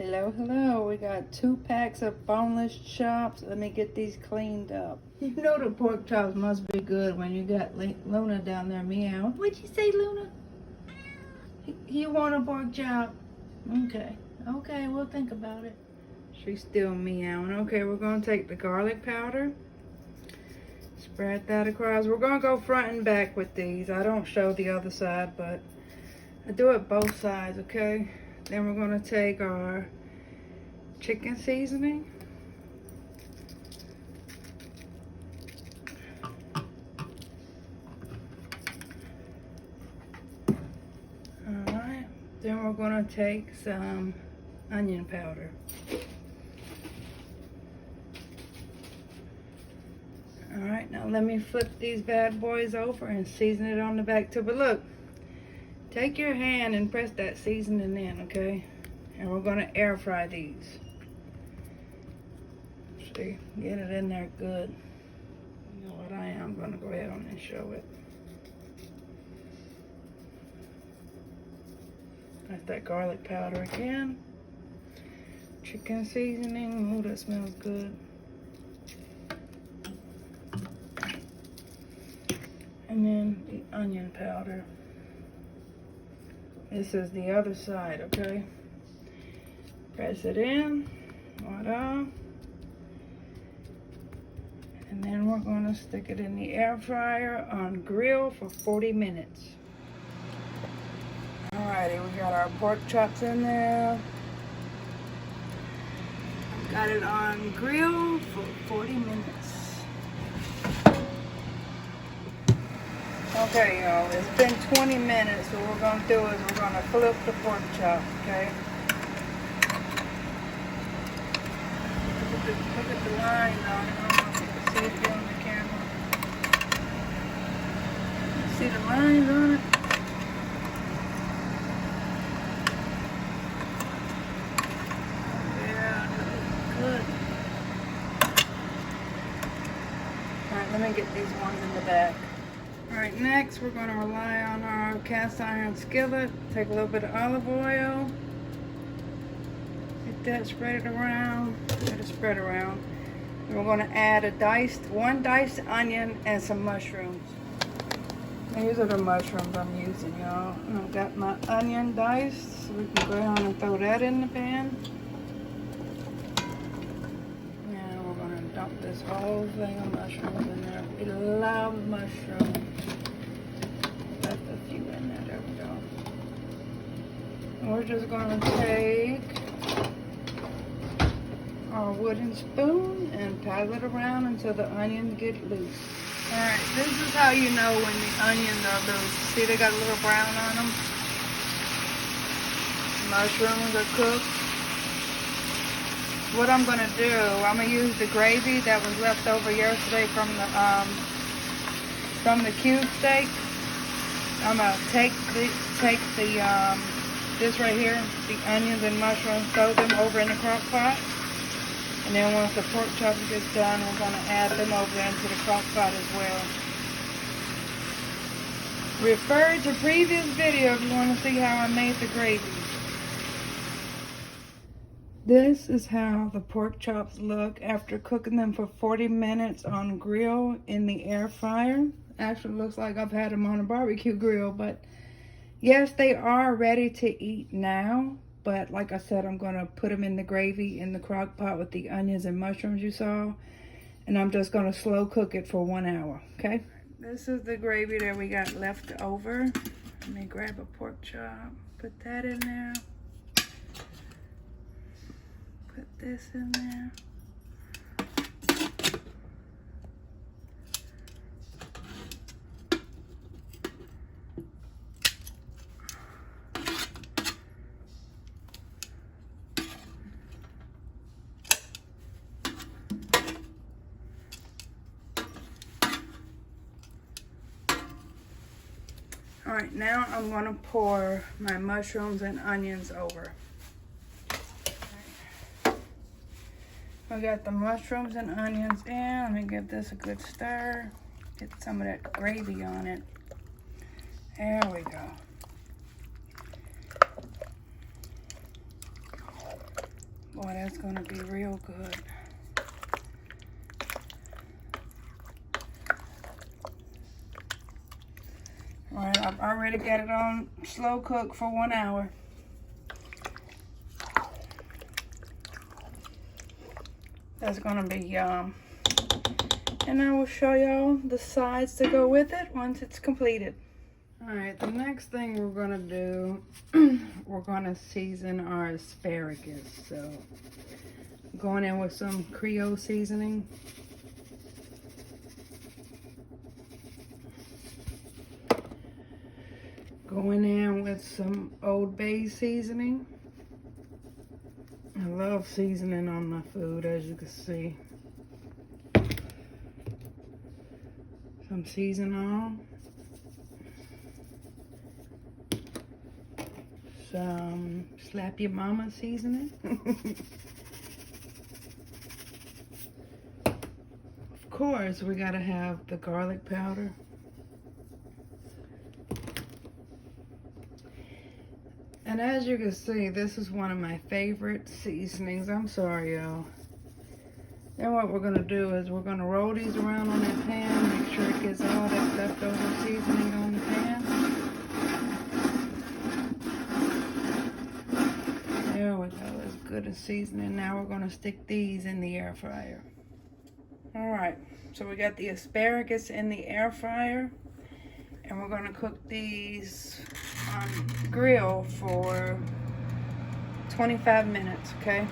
Hello, hello. We got 2 packs of boneless chops. Let me get these cleaned up. You know the pork chops must be good when you got Luna down there meowing. What'd you say, Luna? You want a pork chop? Okay. Okay, we'll think about it. She's still meowing. Okay, we're going to take the garlic powder. Spread that across. We're going to go front and back with these. I don't show the other side, but I do it both sides, okay? Then we're going to take our chicken seasoning. Alright. Then we're going to take some onion powder. Alright, now let me flip these bad boys over and season it on the back too. But look, take your hand and press that seasoning in, okay? And we're going to air fry these. See, get it in there good. You know what I am? I'm going to go ahead on and show it. That's that garlic powder again. Chicken seasoning. Oh, that smells good. And then the onion powder. This is the other side, okay? Press it in. Voila. And then we're going to stick it in the air fryer on grill for 40 minutes. Alrighty, we got our pork chops in there. Got it on grill for 40 minutes. Okay, y'all, it's been 20 minutes, so what we're going to do is we're going to flip the pork chop, okay? Look at the lines on it. I don't know if you can see it here on the camera. See the lines on it? Yeah, that looks good. Alright, let me get these ones in the back. Alright, next we're going to rely on our cast iron skillet. Take a little bit of olive oil. Get that, spread it around. Let it spread around. And we're going to add one diced onion and some mushrooms. These are the mushrooms I'm using, y'all. I've got my onion diced, so we can go ahead and throw that in the pan. Now we're going to dump this whole thing of mushrooms in there. We love mushrooms. Left a few in there. There we go. And we're just going to take our wooden spoon and pat it around until the onions get loose. Alright, this is how you know when the onions are loose. See, they got a little brown on them. Mushrooms are cooked. What I'm going to do, I'm going to use the gravy that was left over yesterday from the cube steak. I'm going to take this right here, the onions and mushrooms, throw them over in the crock pot. And then once the pork chops gets done, we're going to add them over into the crock pot as well. Refer to previous video if you want to see how I made the gravy. This is how the pork chops look after cooking them for 40 minutes on grill in the air fryer. Actually looks like I've had them on a barbecue grill, but yes, they are ready to eat now. But like I said, I'm going to put them in the gravy in the crock pot with the onions and mushrooms you saw. And I'm just going to slow cook it for 1 hour, okay? This is the gravy that we got left over. Let me grab a pork chop, put that in there. Put this in there. All right, now I'm going to pour my mushrooms and onions over. I got the mushrooms and onions in. Let me give this a good stir. Get some of that gravy on it. There we go. Boy, that's gonna be real good. All right, I've already got it on slow cook for 1 hour. That's gonna be yum. And I will show y'all the sides to go with it once it's completed. All right, the next thing we're gonna do, we're gonna season our asparagus. So, going in with some Creole seasoning. Going in with some Old Bay seasoning. I love seasoning on my food, as you can see. Some seasonal. Some Slap Your Mama seasoning. Of course, we gotta have the garlic powder. And as you can see, this is one of my favorite seasonings. I'm sorry, y'all. Then what we're gonna do is we're gonna roll these around on that pan, make sure it gets all that leftover seasoning on the pan. There we go, as good as seasoning. Now we're gonna stick these in the air fryer. All right, so we got the asparagus in the air fryer, and we're gonna cook these on grill for 25 minutes, okay?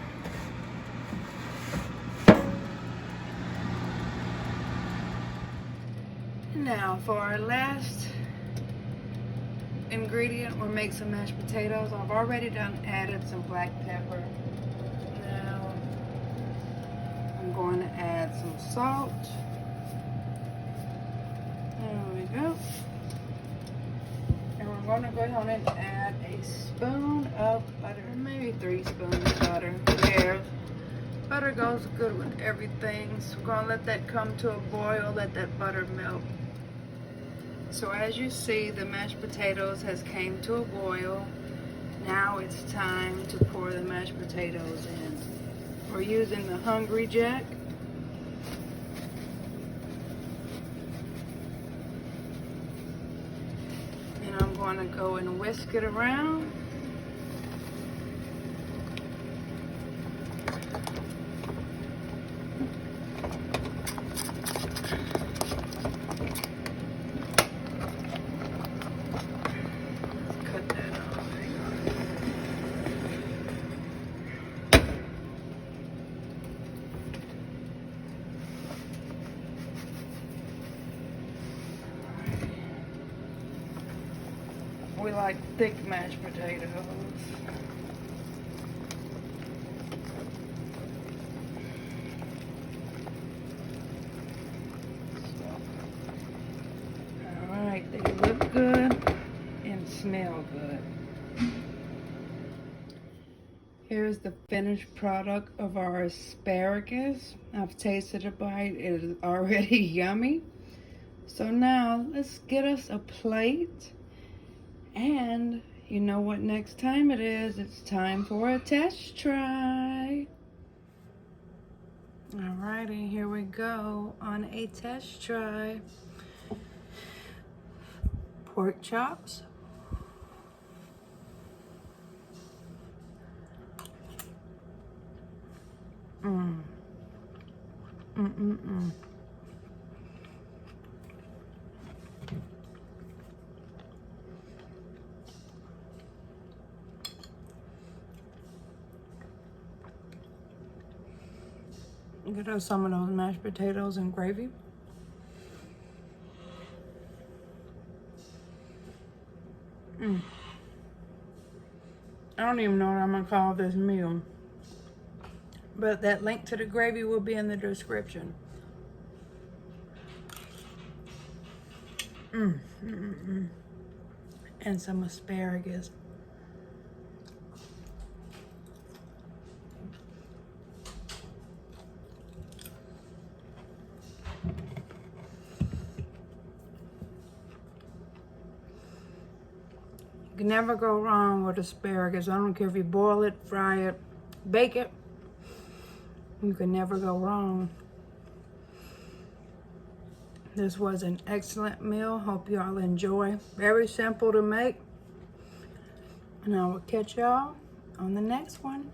Now for our last ingredient, we'll make some mashed potatoes. I've already added some black pepper. Now I'm going to add some salt. There we go. And we're going to go ahead and add a spoon of butter, maybe 3 spoons of butter. There. Butter goes good with everything. So we're going to let that come to a boil, let that butter melt. So as you see, the mashed potatoes has came to a boil. Now it's time to pour the mashed potatoes in. We're using the Hungry Jack. And I'm going to go and whisk it around. We like thick mashed potatoes. Alright, they look good and smell good. Here's the finished product of our asparagus. I've tasted a bite. It is already yummy. So now let's get us a plate. And you know what next time it is. It's time for a test try. Alrighty, here we go on a test try. Pork chops. Get us some of those mashed potatoes and gravy. I don't even know what I'm gonna call this meal, but that link to the gravy will be in the description. And some asparagus. You can never go wrong with asparagus. I don't care if you boil it, fry it, bake it, You can never go wrong. This was an excellent meal. Hope y'all enjoy. Very simple to make. And I will catch y'all on the next one.